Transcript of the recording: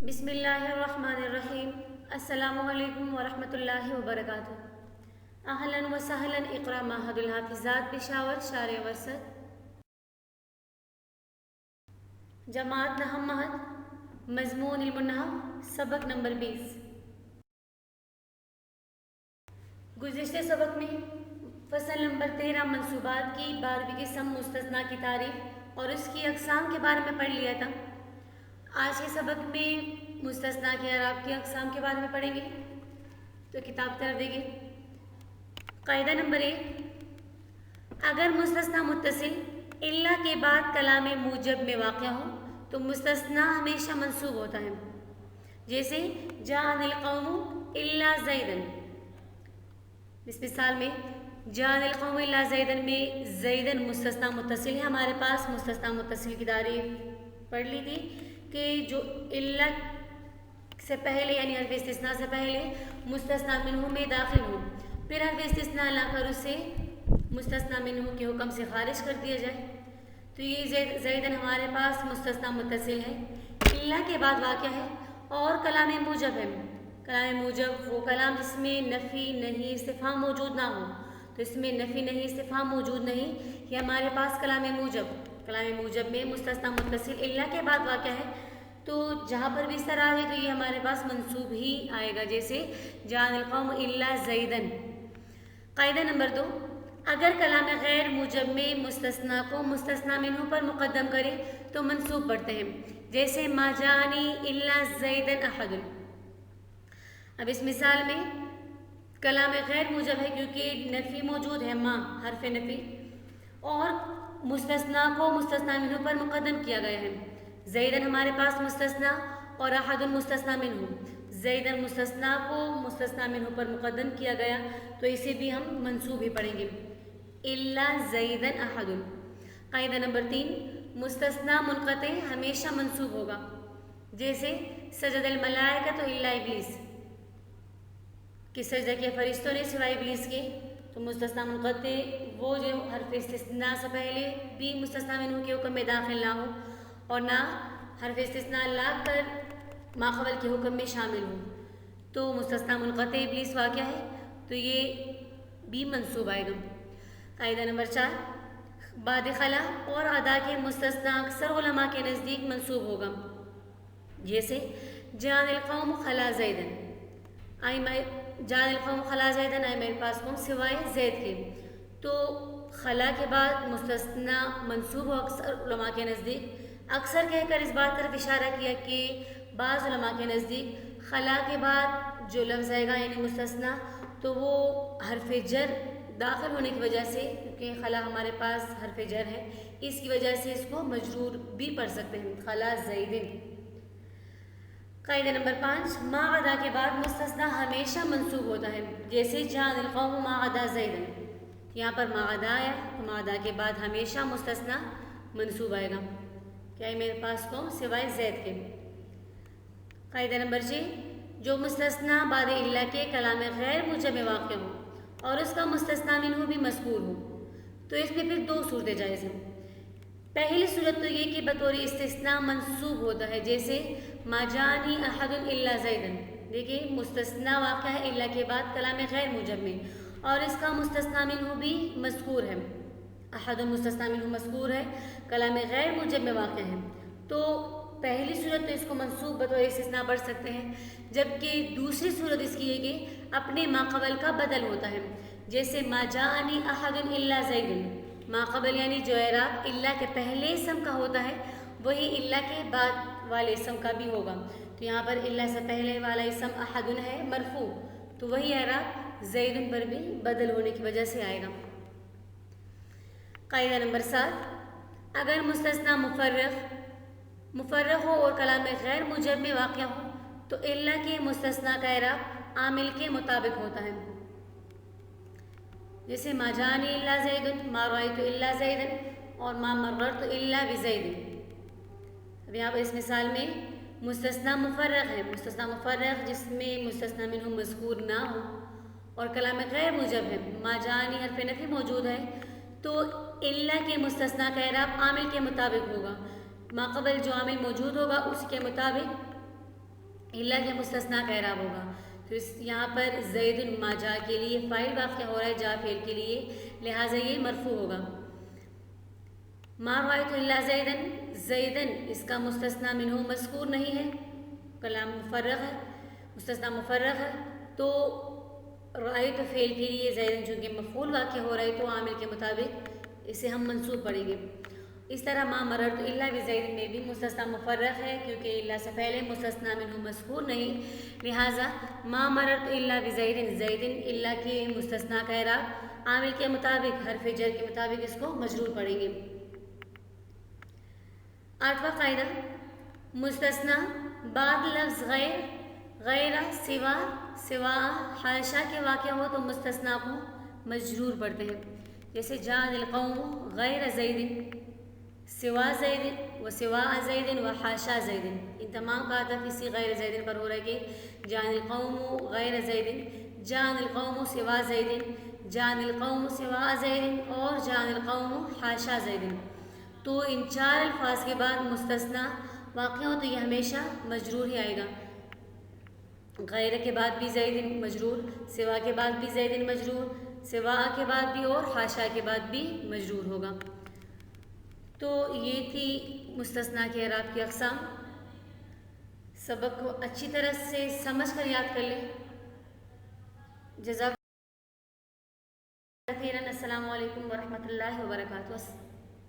بسم اللہ الرحمن الرحیم۔ السلام علیکم ورحمۃ اللہ وبرکاتہ۔ اہلا و سہلا اقرا معہد الحافظات پشاور شار ورثت جماعت نہم مہد مضمون المنحف سبق نمبر 20۔ گزشتہ سبق میں فصل نمبر 13 منصوبات کی 12ویں قسم مستثنیٰ کی تعریف اور اس کی اقسام کے بارے میں پڑھ لیا تھا۔ آج کے سبق میں مستثنیٰ کے اعراب کی اقسام کے بارے میں پڑھیں گے، تو کتاب طرف دیکھیں۔ قاعدہ نمبر 1، اگر مستثنیٰ متصل الا کے بعد کلام موجب میں واقع ہو تو مستثنیٰ ہمیشہ منصوب ہوتا ہے، جیسے جاء القوم الا زیدن۔ اس مثال میں جاء القوم الا زیدن میں زیدن مستثنیٰ متصل ہے۔ ہمارے پاس مستثنیٰ متصل کی تعریف پڑھ لی تھی کہ جو الا سے پہلے یعنی حرف استثناء سے پہلے مستثنیٰ منہ میں داخل ہو، پھر حرف استثناء لا کر اسے مستثنیٰ منہ کے حکم سے خارج کر دیا جائے، تو یہ زیدن ہمارے پاس مستثنیٰ متصل ہے، الا کے بعد واقع ہے اور کلام موجب ہے۔ کلام موجب وہ کلام جس میں نفی نہیں استفہام موجود نہ ہو، تو اس میں نفی نہیں استفہام موجود نہیں، یہ ہمارے پاس کلام موجب میں مستثنیٰ متصل الا کے بعد واقع ہے، تو جہاں پر بھی اس طرح ہے تو یہ ہمارے پاس منصوب ہی آئے گا، جیسے جاء القوم الا زیدن۔ قاعدہ نمبر 2، اگر کلام غیر موجب میں مستثنیٰ کو مستثنیٰ منہ پر مقدم کرے تو منصوب پڑھتے ہیں، جیسے ما جاءنی الا زیدن احد۔ اب اس مثال میں کلام غیر موجب ہے کیونکہ نفی موجود ہے، ما حرف نفی، اور مستثنیٰ کو مستثنیٰ منہ پر مقدم کیا گیا ہے۔ زیدن ہمارے پاس مستثنیٰ اور احد مستثنیٰ منہ، زیدن مستثنیٰ کو مستثنیٰ منہ پر مقدم کیا گیا تو اسے بھی ہم منصوب ہی پڑھیں گے، الا زیدن احد۔ قاعدہ نمبر 3، مستثنیٰ منقطع ہمیشہ منصوب ہوگا، جیسے سجد الملائکۃ الا ابلیس، کہ سجدہ کیا فرشتوں نے سوائے ابلیس کے، تو مستثنیٰ منقطع وہ جو حرف استثناء سے پہلے بھی مستثنیٰ منہ کے حکم میں داخل نہ ہو اور نہ حرف استثناء لا کر ما قبل کے حکم میں شامل ہو، تو مستثنیٰ منقطع ابلیس واقع ہے تو یہ بھی منصوب آئے گا۔ قاعدہ نمبر 4، بعد خلا اور ادا کے مستثنیٰ اکثر علماء کے نزدیک منصوب ہوگا، جیسے جاء القوم خلا زیدن، جاء القوم خلا زیدن آئے میرے پاس قوم سوائے زید کے، تو خلا کے بعد مستثنیٰ منصوب ہو اکثر علماء کے نزدیک۔ اکثر کہہ کر اس بات طرف اشارہ کیا کہ بعض علماء کے نزدیک خلا کے بعد جو لفظ آئے گا یعنی مستثنیٰ تو وہ حرف جر داخل ہونے کی وجہ سے، کیونکہ خلا ہمارے پاس حرف جر ہے، اس کی وجہ سے اس کو مجرور بھی پڑھ سکتے ہیں، خلا زیدن۔ قاعدہ نمبر 5، ما ادا کے بعد مستثنیٰ ہمیشہ منصوب ہوتا ہے، جیسے جاء القوم ما ادا زیدن، یہاں پر ما ادا ہے تو ما ادا کے بعد ہمیشہ مستثنیٰ منصوب آئے گا، کیا ہے میرے پاس قوم سوائے زید کے۔ قاعدہ نمبر 6، جو مستثنیٰ بعد الا کے کلام غیر موجب میں واقع ہو اور اس کا مستثنیٰ منہ بھی مذکور ہو تو اس میں پھر 2 صورتیں جائز ہیں۔ پہلی صورت تو یہ کہ بطور استثناء منصوب ہوتا ہے، جیسے ما جاءنی احد الا زیدن، دیکھیں مستثنیٰ واقع ہے الا کے بعد کلام غیر موجب میں اور اس کا مستثنیٰ منہ بھی مذکور ہے، احد مستثنیٰ منہ مذکور ہے، کلام غیر موجب میں واقع ہے، تو پہلی صورت تو اس کو منصوب بطور استثناء پڑھ سکتے ہیں، جبکہ دوسری صورت اس کی ہے کہ اپنے ما قبل کا بدل ہوتا ہے، جیسے ما جاءنی احد الا زیدن، ما قبل یعنی جو اعراب الا کے پہلے اسم کا ہوتا ہے وہی الا کے بعد والے اسم کا بھی ہوگا، تو یہاں پر الا سے پہلے والا اسم احد ہے مرفوع، تو وہی اعراب زیدن پر بھی بدل ہونے کی وجہ سے آئے گا۔ قاعدہ نمبر 7، اگر مستثنیٰ مفرغ ہو اور کلام غیر موجب میں واقع ہو تو الا کے مستثنیٰ کا اعراب عامل کے مطابق ہوتا ہے، جیسے ما جاءنی الا زیدن، ما رأیت الا زیدن اور ما مررت الا بزیدن۔ اب یہاں پر اس مثال میں مستثنیٰ مفرغ ہے، مستثنیٰ مفرغ جس میں مستثنیٰ منہ مذکور نہ ہو اور کلام غیر موجب ہے، ما جاءنی حرف نفی موجود ہے تو الا کے مستثنیٰ کا اعراب عامل کے مطابق ہوگا، ما قبل جو عامل موجود ہوگا اس کے مطابق اللہ کے مستثنا کا اعراب ہوگا. تو یہاں پر زید ما جا کے لیے فاعل واقع ہو رہا ہے جا فعل کے لیے، لہٰذا یہ مرفوع ہوگا. ما رأیت الا زیدن، زیدن اس کا مستثنا منہ مذکور نہیں ہے، کلام مفرغ ہے، مستثنا مفرغ ہے. تو رأیت فعل کے لیے زیدن چونکہ مفعول واقع ہو رہا ہے تو عامل کے مطابق اسے ہم منصوب پڑھیں گے. اس طرح ما مررت الا بزید میں بھی مستثنا مفرغ ہے کیونکہ الا سے پہلے مستثنا منہ مذکور نہیں، لہٰذا ما مررت الا بزید، زید الا کے مستثنا کا اعراب عامل کے مطابق حرف جر کے مطابق اس کو مجرور پڑھیں گے. 8واں قاعدہ، مستثنا بعد لفظ غیر، غیر، سوا، سوا، حاشا کے واقع ہو تو مستثنا کو مجرور پڑھتے ہیں. جیسے جاء القوم غیر زید، سوا زید و سوا زید و حاشا زید، ان تمام کا عطف اسی غیر زید پر ہو رہا ہے کہ جاء القوم غیر زید، جاء القوم سوا زید، جاء القوم سوا زید اور جاء القوم حاشا زید. تو ان 4 الفاظ کے بعد مستثنا واقع ہو تو یہ ہمیشہ مجرور ہی آئے گا. غیر کے بعد بھی زید مجرور، سوا کے بعد بھی زید مجرور، سوا کے بعد بھی اور حاشا کے بعد بھی مجرور ہوگا. تو یہ تھی مستثنا کے اعراب کی اقسام. سبق کو اچھی طرح سے سمجھ کر یاد کر لیں. جزاک اللہ خیرا. السلام علیکم ورحمۃ اللہ وبرکاتہ.